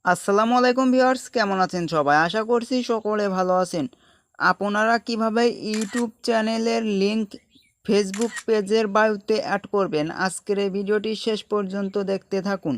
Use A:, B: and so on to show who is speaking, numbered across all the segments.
A: আসসালামু আলাইকুম ভিউয়ার্স, কেমন আছেন সবাই? আশা করছি সকলে ভালো আছেন। আপনারা কিভাবে ইউটিউব চ্যানেলের লিংক ফেসবুক পেজের বায়োতে অ্যাড করবেন, আজকের এই ভিডিওটি শেষ পর্যন্ত দেখতে থাকুন।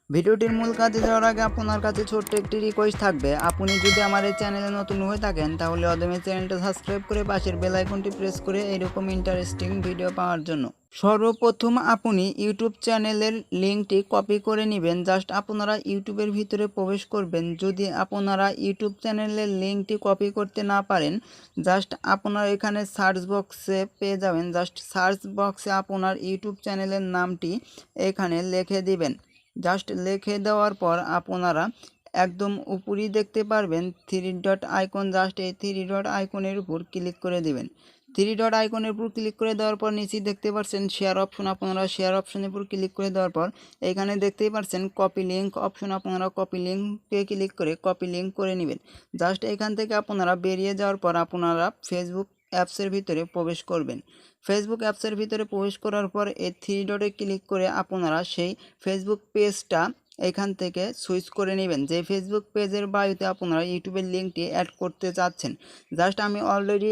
A: ভিডিওটির মূল কাজে যাওয়ার আগে আপনার কাছে ছোট্ট একটি রিকোয়েস্ট থাকবে। আপনি যদি আমার এই চ্যানেলে নতুন হয়ে থাকেন তাহলে অদমে চ্যানেলটা সাবস্ক্রাইব করে পাশের বেল আইকনটি প্রেস করে এইরকম ইন্টারেস্টিং ভিডিও পাওয়ার জন্য। সর্বপ্রথম আপনি ইউটিউব চ্যানেলের লিঙ্কটি কপি করে নেবেন। জাস্ট আপনারা ইউটিউবের ভিতরে প্রবেশ করবেন। যদি আপনারা ইউটিউব চ্যানেলের লিঙ্কটি কপি করতে না পারেন, জাস্ট আপনারা এখানে সার্চ বক্সে পেয়ে যাবেন। জাস্ট সার্চ বক্সে আপনার ইউটিউব চ্যানেলের নামটি এখানে লিখে দিবেন। জাস্ট লিখে দেওয়ার পর আপনারা একদম উপরেই দেখতে পারবেন থ্রি ডট আইকন। জাস্ট এই থ্রি ডট আইকনের উপর ক্লিক করে দিবেন। থ্রি ডট আইকনের উপর ক্লিক করে দেওয়ার পর নিচেই দেখতে পাচ্ছেন শেয়ার অপশন। আপনারা শেয়ার অপশনের উপর ক্লিক করে দেওয়ার পর এখানে দেখতেই পাচ্ছেন কপি লিঙ্ক অপশন। আপনারা কপি লিঙ্কে ক্লিক করে কপি লিঙ্ক করে নেবেন। জাস্ট এখান থেকে আপনারা বেরিয়ে যাওয়ার পর আপনারা ফেসবুক অ্যাপসের ভিতরে প্রবেশ করবেন। ফেসবুক অ্যাপসের ভিতরে প্রবেশ করার পর এই থ্রি ডটে ক্লিক করে আপনারা সেই ফেসবুক পেজটা এখান থেকে সুইচ করে নেবেন। যে ফেসবুক পেজের বায়োতে আপনারা ইউটিউবের লিঙ্কটি অ্যাড করতে চাচ্ছেন। জাস্ট আমি অলরেডি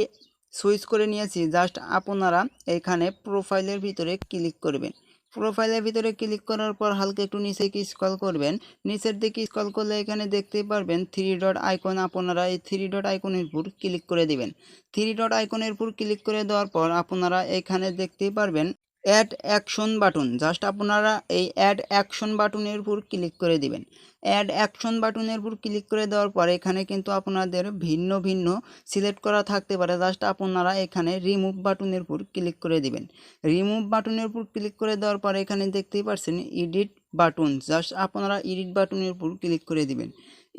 A: সুইচ করে নিয়েছি। জাস্ট আপনারা এখানে প্রোফাইলের ভিতরে ক্লিক করবেন। প্রোফাইলের ভিতরে ক্লিক করার পর হালকা একটু নিচে স্ক্রল করবেন। নিচের দিকে স্ক্রল করলে এখানে দেখতে পারবেন থ্রি ডট আইকন। আপনারা এই থ্রি ডট আইকনের উপর ক্লিক করে দিবেন। থ্রি ডট আইকনের উপর ক্লিক করে দেওয়ার পর আপনারা এখানে দেখতে পারবেন অ্যাড অ্যাকশন বাটন। জাস্ট আপনারা এই অ্যাড অ্যাকশন বাটনের উপর ক্লিক করে দিবেন। অ্যাড অ্যাকশন বাটনের উপর ক্লিক করে দেওয়ার পর এখানে কিন্তু আপনাদের ভিন্ন ভিন্ন সিলেক্ট করা থাকতে পারে। জাস্ট আপনারা এখানে রিমুভ বাটনের উপর ক্লিক করে দিবেন। রিমুভ বাটনের উপর ক্লিক করে দেওয়ার পর এখানে দেখতেই পাচ্ছেন এডিট বাটন। জাস্ট আপনারা এডিট বাটনের উপর ক্লিক করে দিবেন।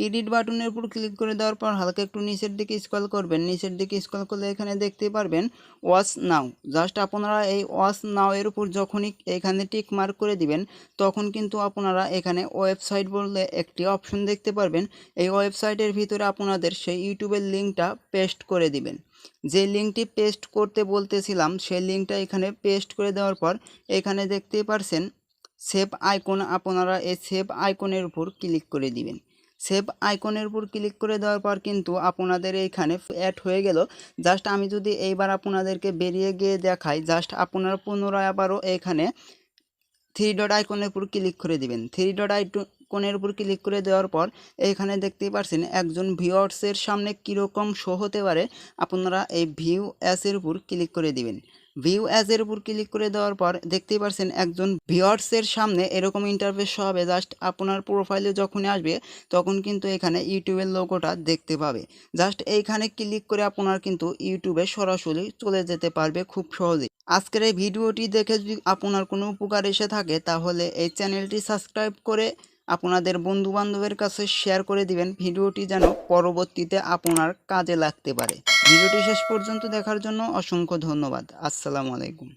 A: এডিট বাটনের উপর ক্লিক করে দেওয়ার পর হালকা একটু নিচের দিকে স্ক্রল করবেন। নিচের দিকে স্ক্রল করলে এখানে দেখতে পারবেন ওয়াচ নাও। জাস্ট আপনারা এই ওয়াচ নাও এর উপর যখনই এখানে টিক মার্ক করে দিবেন তখন কিন্তু আপনারা এখানে ওয়েবসাইট বললে একটি অপশন দেখতে পারবেন। এই ওয়েবসাইটের ভিতরে আপনাদের সেই ইউটিউবের লিঙ্কটা পেস্ট করে দিবেন। যে লিঙ্কটি পেস্ট করতে বলতেছিলাম সেই লিঙ্কটা এখানে পেস্ট করে দেওয়ার পর এখানে দেখতেই পারছেন সেভ আইকন। আপনারা এই সেভ আইকনের উপর ক্লিক করে দিবেন। সেভ আইকনের উপর ক্লিক করে দেওয়ার পর কিন্তু আপনাদের এইখানে অ্যাড হয়ে গেল। জাস্ট আমি যদি এইবার আপনাদেরকে বেরিয়ে গিয়ে দেখাই, জাস্ট আপনারা পুনরায় আবারও এখানে থ্রি ডট আইকনের উপর ক্লিক করে দিবেন। থ্রি ডট আইকনের উপর ক্লিক করে দেওয়ার পর এখানে দেখতেই পাচ্ছেন একজন ভিউয়ার্সের সামনে কীরকম শো হতে পারে। আপনারা এই ভিউ অ্যাসের উপর ক্লিক করে দিবেন। ভিউ অ্যাজের উপর ক্লিক করে দেওয়ার পর দেখতেই পাচ্ছেন একজন ভিউয়ার্সের সামনে এরকম ইন্টারফেস শো হবে। জাস্ট আপনার প্রোফাইলে যখনই আসবে তখন কিন্তু এখানে ইউটিউবের লোগোটা দেখতে পাবে। জাস্ট এইখানে ক্লিক করে আপনার কিন্তু ইউটিউবে সরাসরি চলে যেতে পারবে খুব সহজেই। আজকের এই ভিডিওটি দেখে যদি আপনার কোনো উপকার এসে থাকে তাহলে এই চ্যানেলটি সাবস্ক্রাইব করে আপনাদের বন্ধু বান্ধবের কাছে শেয়ার করে দিবেন। ভিডিওটি যেন পরবর্তীতে আপনার কাজে লাগতে পারে। ভিডিওটি শেষ পর্যন্ত দেখার জন্য অসংখ্য ধন্যবাদ। আসসালামু আলাইকুম।